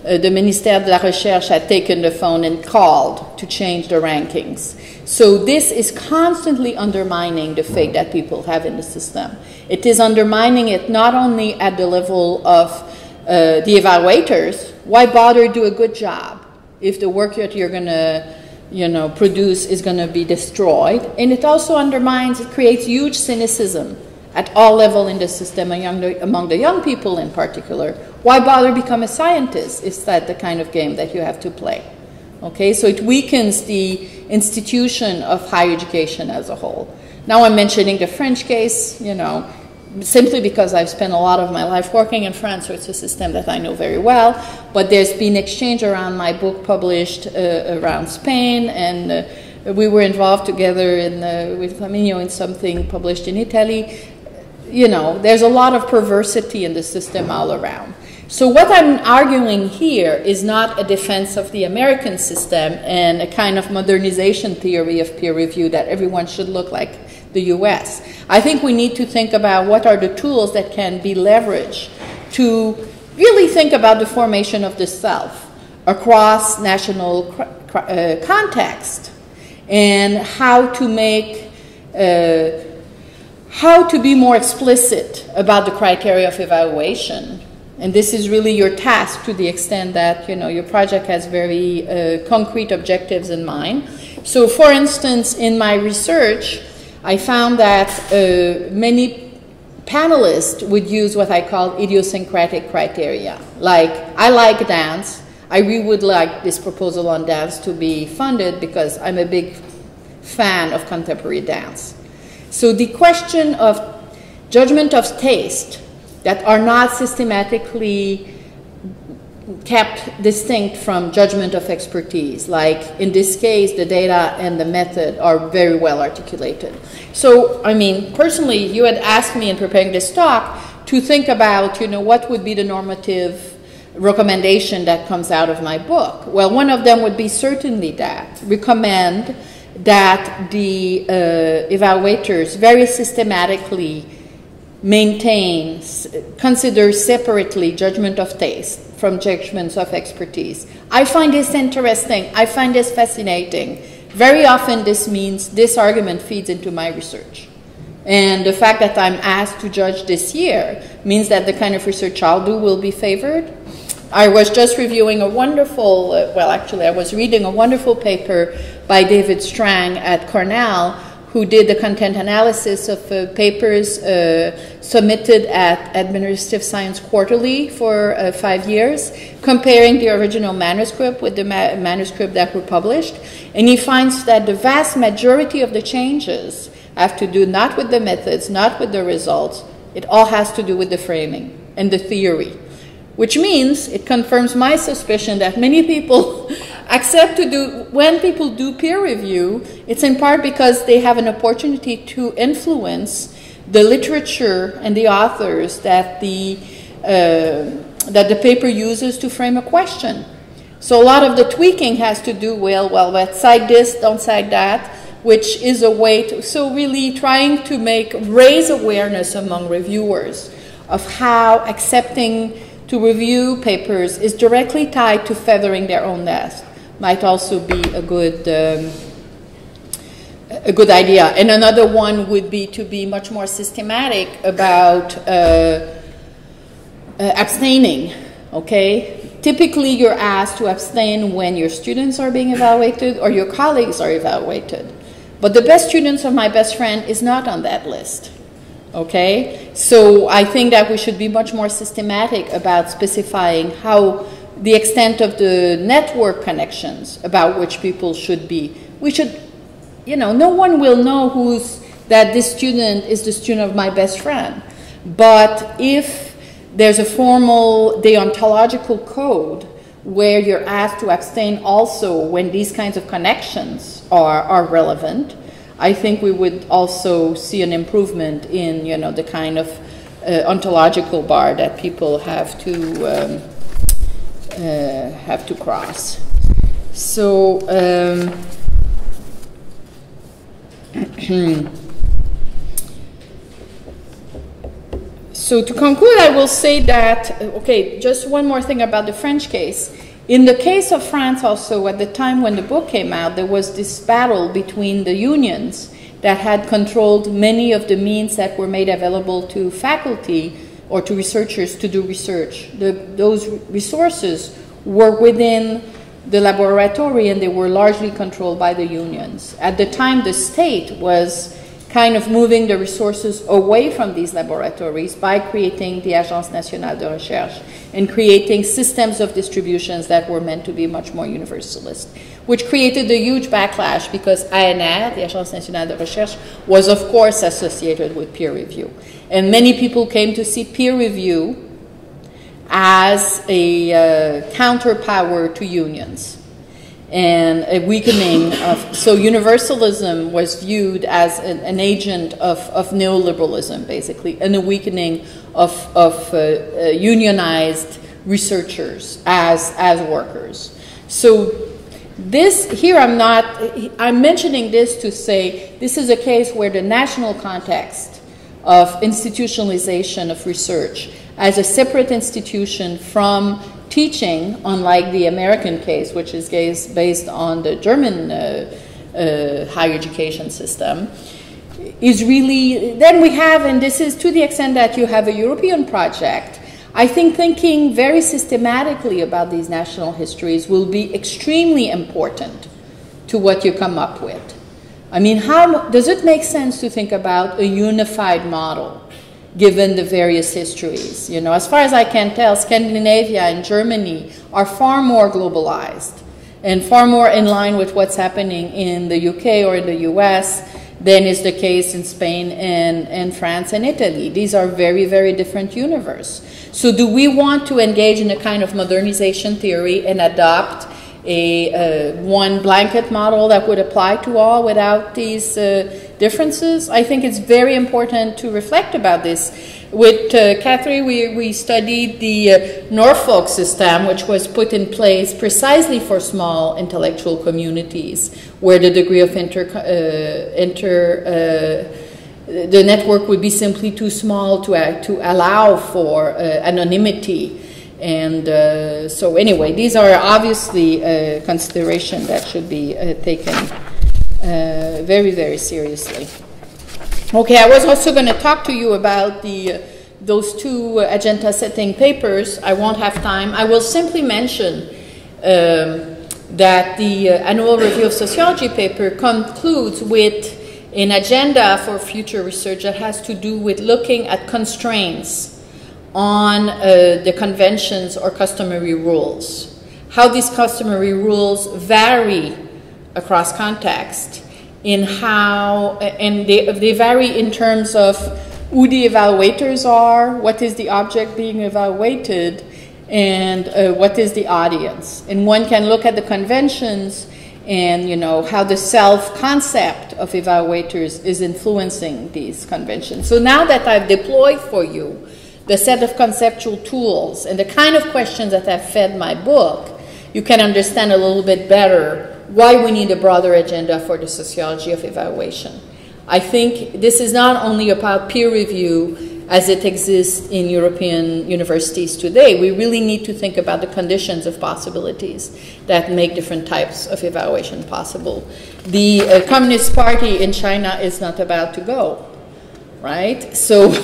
S1: Ministère de la Recherche had taken the phone and called to change the rankings. So this is constantly undermining the faith that people have in the system. It is undermining it not only at the level of the evaluators. Why bother do a good job if the work that you're going to produce is going to be destroyed? And it also creates huge cynicism at all levels in the system among the young people in particular. Why bother become a scientist? Is that the kind of game that you have to play? Okay, so it weakens the institution of higher education as a whole. Now I'm mentioning the French case, simply because I've spent a lot of my life working in France, so it's a system that I know very well. But there's been exchange around my book published around Spain, and we were involved together with Flaminio in something published in Italy. There's a lot of perversity in the system all around. So what I'm arguing here is not a defense of the American system and a kind of modernization theory of peer review that everyone should look like the US. I think we need to think about what are the tools that can be leveraged to really think about the formation of the self across national context, and how to be more explicit about the criteria of evaluation. And this is really your task, to the extent that your project has very concrete objectives in mind. So, for instance, in my research, I found that many panelists would use what I call idiosyncratic criteria. Like, I like dance. I really would like this proposal on dance to be funded because I'm a big fan of contemporary dance. So the question of judgment of taste that are not systematically kept distinct from judgment of expertise. Like in this case, the data and the method are very well articulated. So, personally, you had asked me in preparing this talk to think about, what would be the normative recommendation that comes out of my book. Well, one of them would be certainly that. Recommend that the evaluators very systematically consider separately judgment of taste from judgments of expertise. I find this interesting. I find this fascinating. Very often this means this argument feeds into my research. And the fact that I'm asked to judge this year means that the kind of research I'll do will be favored. I was just reviewing a wonderful, I was reading a wonderful paper by David Strang at Cornell, who did the content analysis of papers submitted at Administrative Science Quarterly for 5 years, comparing the original manuscript with the manuscript that were published. And he finds that the vast majority of the changes have to do not with the methods, not with the results. It all has to do with the framing and the theory, which means it confirms my suspicion that many people when people do peer review, it's in part because they have an opportunity to influence the literature and the authors that the paper uses to frame a question. So a lot of the tweaking has to do with, well, let's cite this, don't cite that, which is a way to, so really trying to raise awareness among reviewers of how accepting to review papers is directly tied to feathering their own nest might also be a good idea. And another one would be to be much more systematic about abstaining, okay? Typically, you're asked to abstain when your students are being evaluated or your colleagues are evaluated. But the best students of my best friend is not on that list, okay? So I think that we should be much more systematic about specifying how the extent of the network connections about which people should be. We should, you know, no one will know that this student is the student of my best friend. But if there's a formal deontological code where you're asked to abstain also when these kinds of connections are relevant, I think we would also see an improvement in, you know, the kind of ontological bar that people have to cross. So so to conclude, I will say that, okay, just one more thing about the French case. In the case of France also, at the time when the book came out, there was this battle between the unions that had controlled many of the means that were made available to faculty or to researchers to do research. Those resources were within the laboratory and they were largely controlled by the unions. At the time, the state was kind of moving the resources away from these laboratories by creating the Agence Nationale de Recherche and creating systems of distributions that were meant to be much more universalist, which created a huge backlash because ANR, the Agence Nationale de Recherche, was of course associated with peer review. And many people came to see peer review as a counterpower to unions and a weakening of, so universalism was viewed as an agent of neoliberalism, basically, and a weakening of unionized researchers as workers. So this, here I'm mentioning this to say this is a case where the national context of institutionalization of research as a separate institution from teaching, unlike the American case, which is based on the German higher education system, is really, then we have, and this is to the extent that you have a European project, I think thinking very systematically about these national histories will be extremely important to what you come up with. I mean, how does it make sense to think about a unified model given the various histories? You know, as far as I can tell, Scandinavia and Germany are far more globalized and far more in line with what's happening in the UK or in the US than is the case in Spain and France and Italy. These are very, very different universes. So do we want to engage in a kind of modernization theory and adopt a one blanket model that would apply to all without these differences? I think it's very important to reflect about this. With Catherine, we studied the Norfolk system, which was put in place precisely for small intellectual communities, where the degree of the network would be simply too small to allow for anonymity. And so anyway, these are obviously a consideration that should be taken very, very seriously. Okay, I was also going to talk to you about those two agenda-setting papers. I won't have time. I will simply mention that the Annual Review of Sociology paper concludes with an agenda for future research that has to do with looking at constraints on the conventions or customary rules, how these customary rules vary across context, in how, and they vary in terms of who the evaluators are, what is the object being evaluated, and what is the audience. And one can look at the conventions and, you know, how the self-concept of evaluators is influencing these conventions. So now that I've deployed for you the set of conceptual tools and the kind of questions that have fed my book, you can understand a little bit better why we need a broader agenda for the sociology of evaluation. I think this is not only about peer review as it exists in European universities today. We really need to think about the conditions of possibilities that make different types of evaluation possible. The Communist Party in China is not about to go, right? So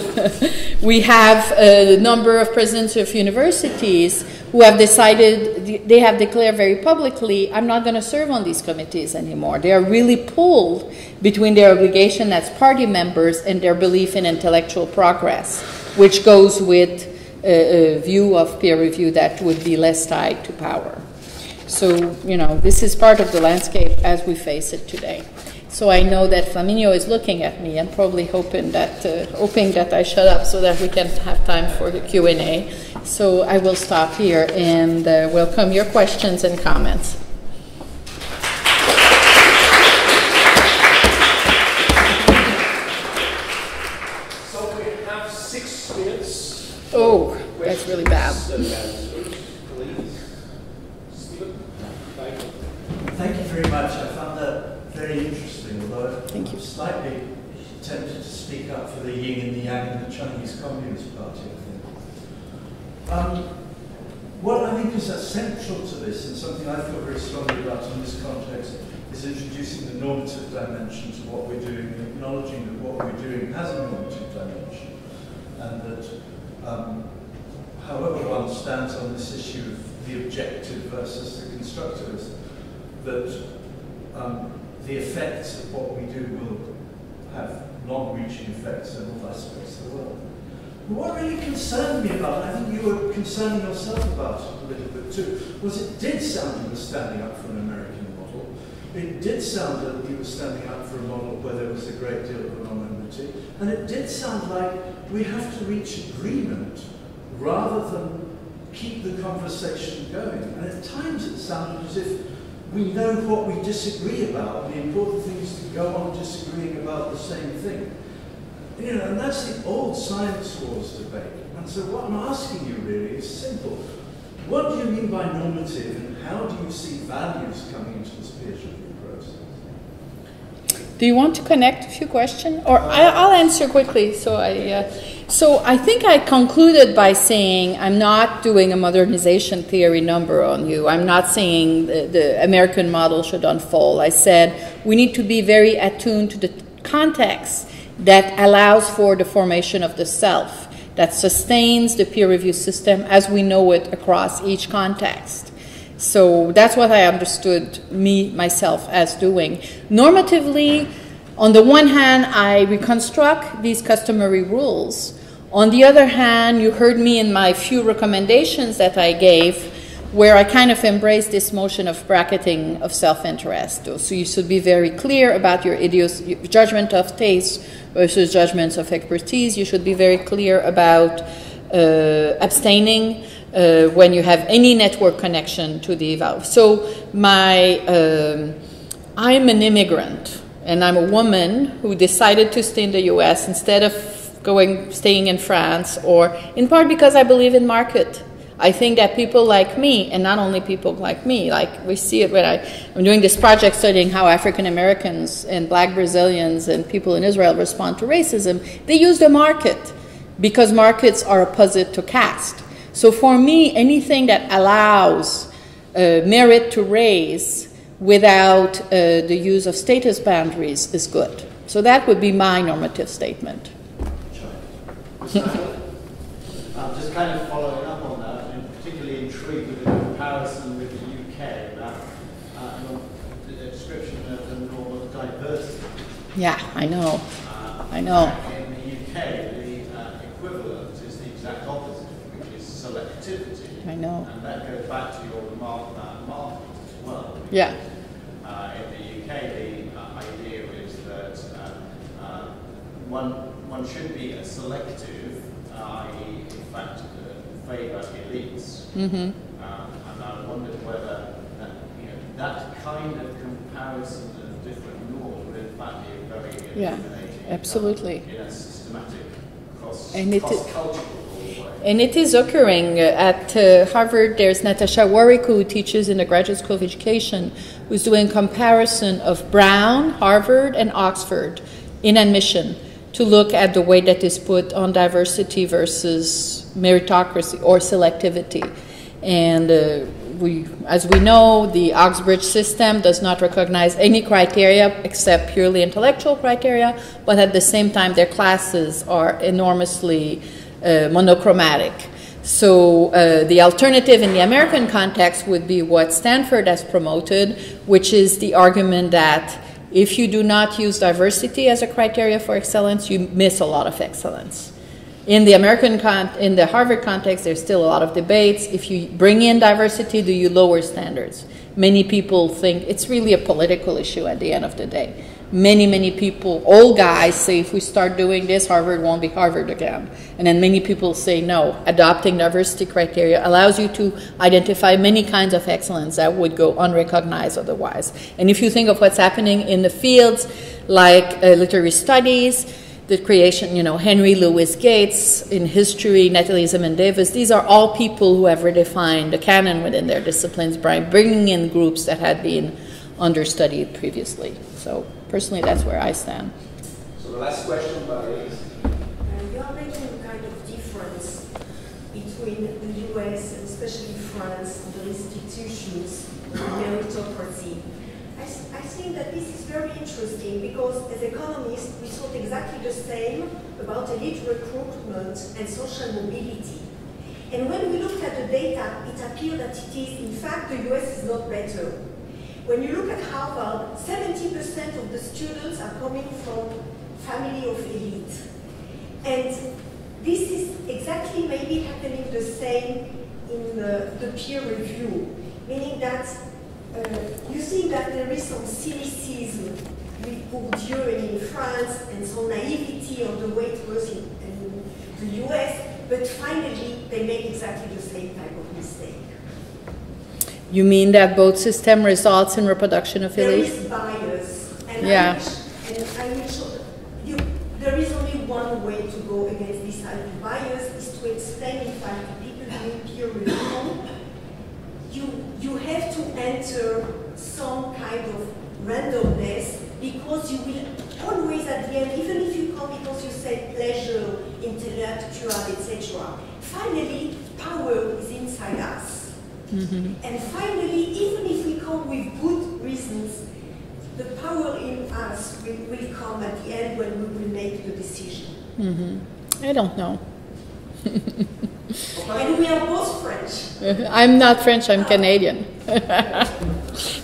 S1: we have a number of presidents of universities who have decided, they have declared very publicly, I'm not going to serve on these committees anymore. They are really pulled between their obligation as party members and their belief in intellectual progress, which goes with a view of peer review that would be less tied to power. So, you know, this is part of the landscape as we face it today. So I know that Flaminio is looking at me and probably hoping that I shut up so that we can have time for the Q&A. So I will stop here and welcome your questions and comments.
S2: So we have 6 minutes.
S1: Oh, that's really bad.
S3: Thank you very much. I found that very interesting, although
S1: Thank you.
S3: I'm slightly tempted to speak up for the yin and the yang in the Chinese Communist Party, I think. What I think is central to this, and something I feel very strongly about in this context, is introducing the normative dimension to what we're doing, and acknowledging that what we're doing has a normative dimension, and that however one stands on this issue of the objective versus the constructivist, that the effects of what we do will have long-reaching effects in all aspects of the world. But what really concerned me about it, I think you were concerning yourself about it a little bit too, was it did sound you were standing up for an American model. It did sound that you were standing up for a model where there was a great deal of anonymity, and it did sound like we have to reach agreement rather than keep the conversation going. And at times it sounded as if we know what we disagree about, and the important thing is to go on disagreeing about the same thing. You know, and that's the old science wars debate. And so what I'm asking you really is simple. What do you mean by normative, and how do you see values coming into this peer review process?
S1: Do you want to connect a few questions? Or I'll answer quickly. So I think I concluded by saying I'm not doing a modernization theory number on you. I'm not saying the American model should unfold. I said we need to be very attuned to the context that allows for the formation of the self, that sustains the peer review system as we know it across each context. So that's what I understood myself as doing. Normatively, on the one hand, I reconstruct these customary rules. On the other hand, you heard me in my few recommendations that I gave, where I kind of embraced this motion of bracketing of self-interest. So you should be very clear about your judgment of taste versus judgments of expertise. You should be very clear about abstaining when you have any network connection to the eval. So I'm an immigrant, and I'm a woman who decided to stay in the US instead of staying in France, or in part because I believe in market. I think that people like me, and not only people like me, like we see it when I'm doing this project studying how African Americans and Black Brazilians and people in Israel respond to racism, they use the market because markets are opposite to caste. So for me, anything that allows merit to raise without the use of status boundaries is good. So that would be my normative statement.
S4: I'm just kind of following up on that, and particularly intrigued with the comparison with the UK about the description of the norm of diversity.
S1: Yeah, I know. I know.
S4: In the UK, the equivalent is the exact opposite, which is selectivity.
S1: I know.
S4: And that goes back to your remark about market as well.
S1: Yeah.
S4: In the UK, the idea is that one should be a selective, i.e., in fact, favour elites. Mm-hmm. And I wondered whether that kind of comparison of different norms would in fact be very
S1: Yeah,
S4: illuminating.
S1: absolutely.
S4: In a systematic
S1: And it-
S4: cross-cultural way.
S1: And it is occurring at Harvard. There's Natasha Warwick, who teaches in the Graduate School of Education, who's doing comparison of Brown, Harvard, and Oxford in admission to look at the weight that is put on diversity versus meritocracy or selectivity. And as we know, the Oxbridge system does not recognize any criteria except purely intellectual criteria, but at the same time, their classes are enormously monochromatic. So the alternative in the American context would be what Stanford has promoted, which is the argument that if you do not use diversity as a criteria for excellence, you miss a lot of excellence. In the in the Harvard context, there's still a lot of debates. If you bring in diversity, do you lower standards? Many people think it's really a political issue at the end of the day. Many people, old guys, say if we start doing this, Harvard won't be Harvard again. And then many people say no, adopting diversity criteria allows you to identify many kinds of excellence that would go unrecognized otherwise. And if you think of what's happening in the fields like literary studies, the creation, Henry Louis Gates in history, Natalie Zeman Davis, these are all people who have redefined the canon within their disciplines by bringing in groups that had been understudied previously. So personally, that's where I stand.
S2: So the last question, Barry.
S5: You are making a kind of difference between the US and especially France, the institutions, the meritocracy. I think that this is very interesting because as economists, we thought exactly the same about elite recruitment and social mobility. And when we looked at the data, it appeared that it is, in fact, the US is not better. When you look at Harvard, 70% of the students are coming from family of elite. And this is exactly maybe happening the same in the peer review, meaning that you see that there is some cynicism with Bourdieu in France and some naivety on the way it was in the US, but finally they make exactly the same type of mistake.
S1: You mean that both system results in reproduction of elite?
S5: There is bias, and
S1: yeah.
S5: I will show you. There is only one way to go against this type of bias, is to explain, in fact, to people doing peer review, you have to enter some kind of randomness because you will always at the end, even if you come because you say pleasure, intellectual, etc. Finally, power is inside us. Mm-hmm. And finally, even if we come with good reasons, the power in us will come at the end when we will make the decision.
S1: Mm-hmm. I don't know.
S5: And we are both French.
S1: I'm not French, I'm Canadian.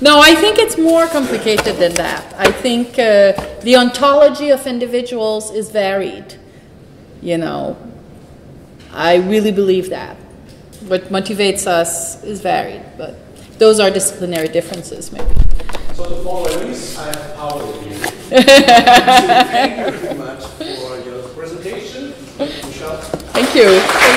S1: No, I think it's more complicated than that. I think the ontology of individuals is varied. I really believe that. What motivates us is varied, but those are disciplinary differences, maybe.
S2: So to follow Elise, I have power with you. Thank you very much for your presentation. Michèle.
S1: Thank you.